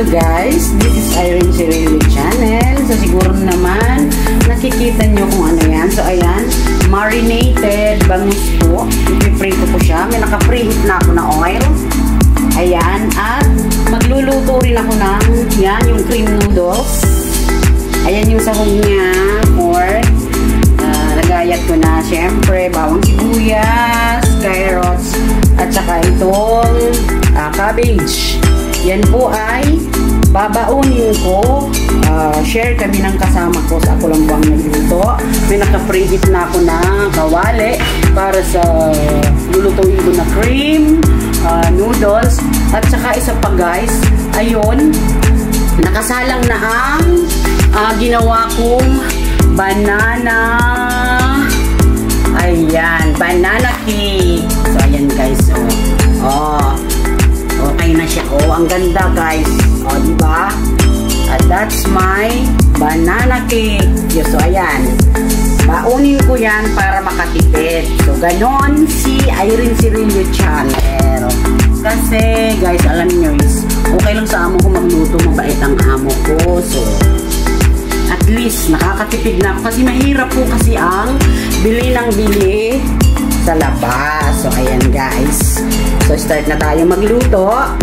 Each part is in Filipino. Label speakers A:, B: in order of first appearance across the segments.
A: Hello guys, this is Irene Cirillo channel. So siguro naman nakikita nyo kung ano yan. So ayan, marinated bangus po. Ipi-free ko po siya. May naka-preheat na ako na oil. Ayan, at magluluto rin ako ng yan, yung cream noodles. Ayan yung sahog niya, pork. Nagayat ko na syempre bawang sibuyas, carrots, at saka itong cabbage. Yan po ay babaunin ko. Share kami ng kasama ko sa ako lang buwang nagluto. May naka-preheat na ako na kawali para sa lulutuin ko na cream noodles. At saka isa pa guys, ayun, nakasalang na ang ginawa kong banana. Ayan, banana cake. So ayan guys, okay na siya. Ang ganda guys. Diba? At that's my banana cake. So ayan, baunin ko yan para makatipid. So ganon si Irene Cirillo channel. Kasi guys, alam nyo is okay lang sa amo ko magluto, mabait ang amo ko. So at least nakakatipid na ako kasi mahirap po kasi ang bili ng bili sa labas. So ayan guys, so start na tayo magluto.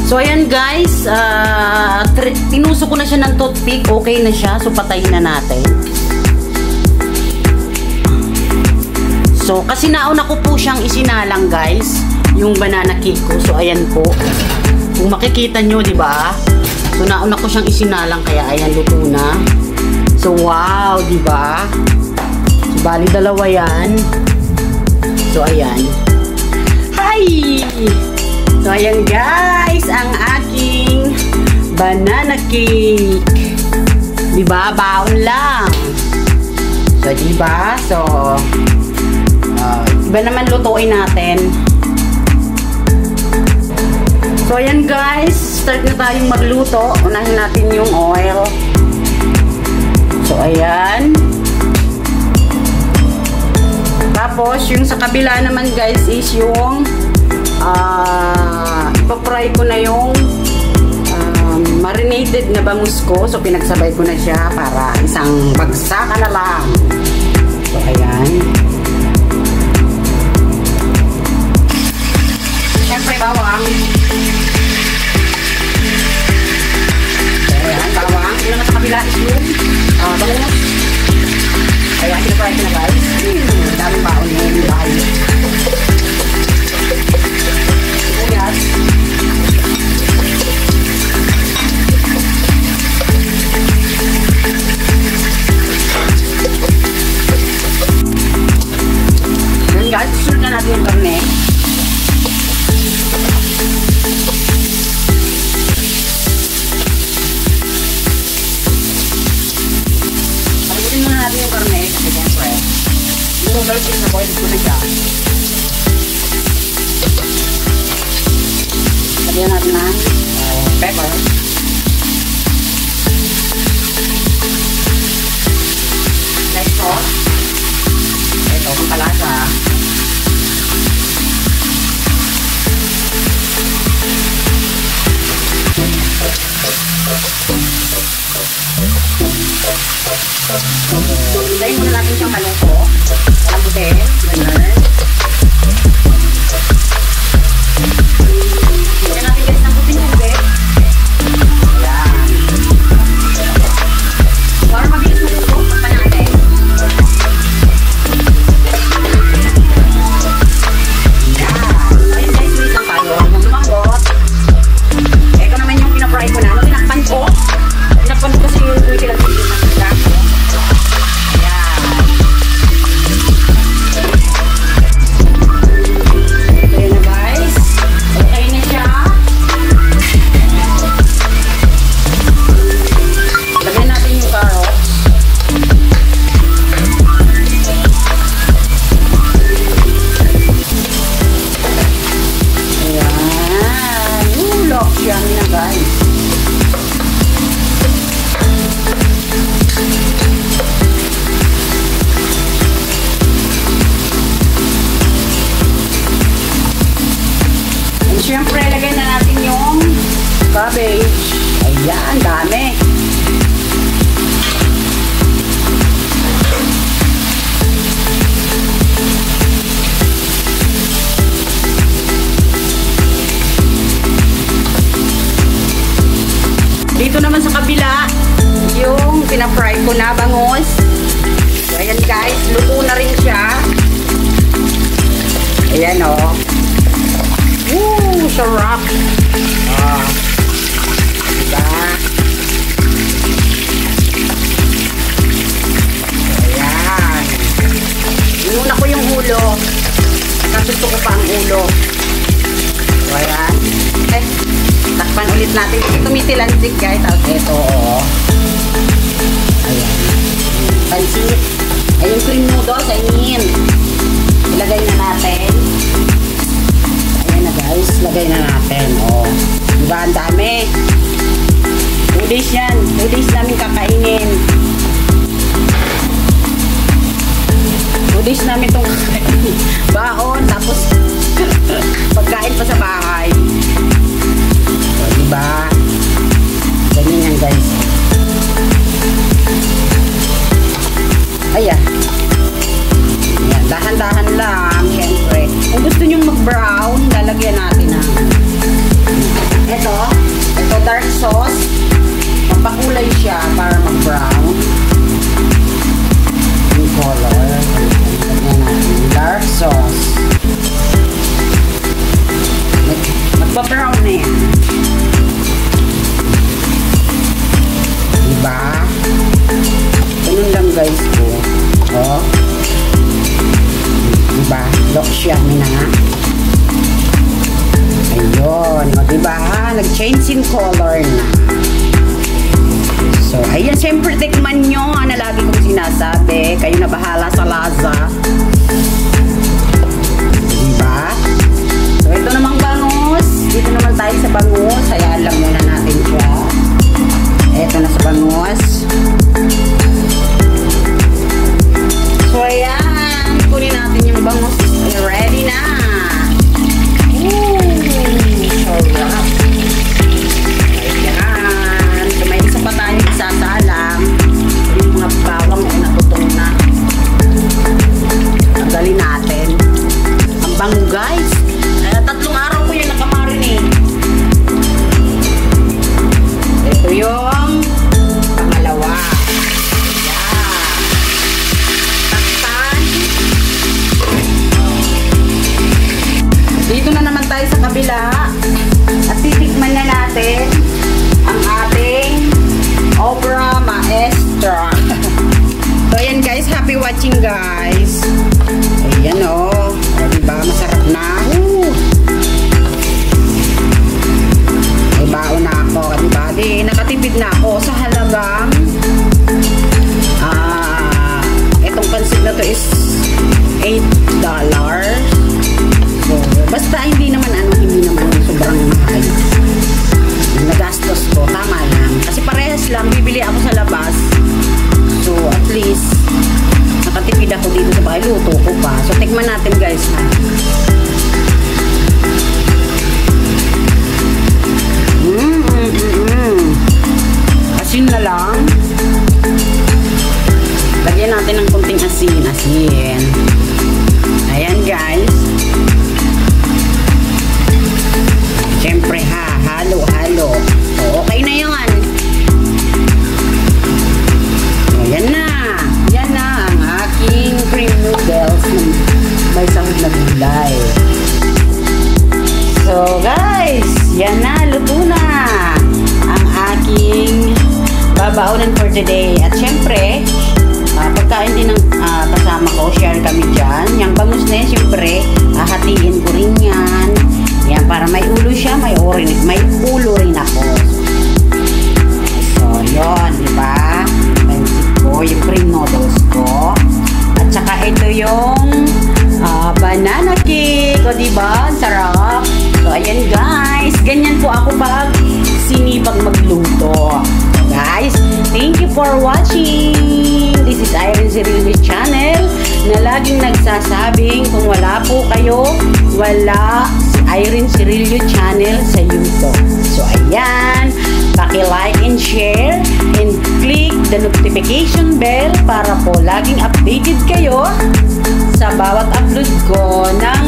A: So ayan guys, tinusok ko na siya ng toothpick. Okay na siya, so patayin na natin. So kasi nauna ko po siyang isinalang guys, yung banana cake ko. So ayan po, kung makikita nyo, di ba? So nauna ko siyang isinalang, kaya ayan, luto na. So wow, di ba? So bali dalawa yan. So ayan. Hi! So ayan guys, ang aking banana cake. Di ba? Baon lang. So di ba? So iba naman lutuin natin. So ayan guys, start na tayong magluto. Unahin natin yung oil. So ayan. Tapos yung sa kabila naman guys is yung ipapry ko na yung marinated na bangus ko. So pinagsabay ko na siya para isang bagsakan na lang. So ayan. Siyempre bawang. Ayan, bawang. Yung nasa kabila is yung bangus. Ayan, pinapry ko na guys. Daming baon na yung bahay. Sibuyas. Ayan guys, susunod na natin yung karne. Natin yung karne kasi siyempre yung noodles yung na-boil ko na siya. Lagyan natin ng pepper, light sauce, ito kung palasa, hintayin muna natin siyang maluto. Walang putin. Ganun. Hintayin natin guys ng putin tubig. Ayan. Para mabilis maluto, pa natin. Ayan. Ayun guys, wait lang tayo. Kung lumambot. Ito naman yung pinapry ko na. Ano tinakpan ko? Tinakpan ko kasi yung wait lang tubig. Siyempre, lagay na natin cabbage. Ayan, dami. Dito naman sa kabila, yung pinafry ko na bangus. So, ayan guys, luto na rin siya. Ayan o. Woo, sarap. Diba? Ayan. Inuna ko yung ulo. Gusto ko pa ang ulo. So, ayan. Takpan ulit natin. Tumitilansik guys. Ito o. Ayan. Pansit. Ay, yung cream noodles. Ayan. Ilagay na natin. Ayan na guys. Lagay na natin. O. Diba? Ang dami. 2 days yan. 2 days namin kakainin. 2 days namin itong kakainin. Baon. Tapos pagkain pa sa bahay. O, diba? Ganyan yan guys. Ayan. Dahan-dahan lang, syempre. Kung gusto nyong mag-brown, lalagyan natin ng ito dark sauce. Mapakulay siya para mag-brown. Yung color. Lalagyan natin dark sauce. Magpa-brown na yan. Diba? Ganun lang guys po. Oh. Diba? Look siya, na nga. Ayun. O, diba? Nag-change in color na. So, ayan. Siyempre, tikman nyo. Na lagi kong sinasabi. Kayo na bahala sa lasa. Diba? So, ito namang bangus. Dito naman tayo sa bangus. Hayaan lang muna natin siya. Ito na sa bangus. So, ayan. Kunin natin yung bangus. Ready na. Sarap. Ayan. So, may isa pa tayo isasalang. Yung mga bawang ay natutong na. Tanggalin natin. Ang bango guys. 3 araw ko yun nakamarinate. Ito yung pangalawa. Dito na naman tayo sa kabila at titikman na natin ang ating obra maestra. So ayan guys, happy watching guys. Ayan o. Diba masarap na. May baon na ako. Diba? Nakatipid na ako sa halagang itong pansit na to is $8. So, basta hindi naman sobrang mahal. Nagastos ko, tama lang. Kasi parehas lang, bibili ako sa labas. So, at least, nakatipid ako dito sa bahay. Luto ko pa. So, tikman natin guys ha. Asin na lang. Lagyan natin ng konting asin. Ayan guys. Siyempre halo. So, okay na yan. So, yan na ang aking cream noodles may sahog na gulay. So guys, yan na, luto na ang aking babaunan for today. At syempre, pagkain din ng kasama ko, share kami dyan. Yung bangus na yan, syempre, hahatiin ko rin yan. Yan, para may ulo siya, may ulo rin ako. So, yun, diba? Pansit ko, yung cream noodles ko. At saka ito yung banana cake. O, diba? Sarap. So, ayan guys. Ganyan po ako pag sinipag magluto. Guys, thank you for watching. This is Irene Cirillo Channel na laging nagsasabing kung wala po kayo, wala si Irene Cirillo Channel sa YouTube. So ayan, paki-like and share and click the notification bell para po laging updated kayo sa bawat upload ko ng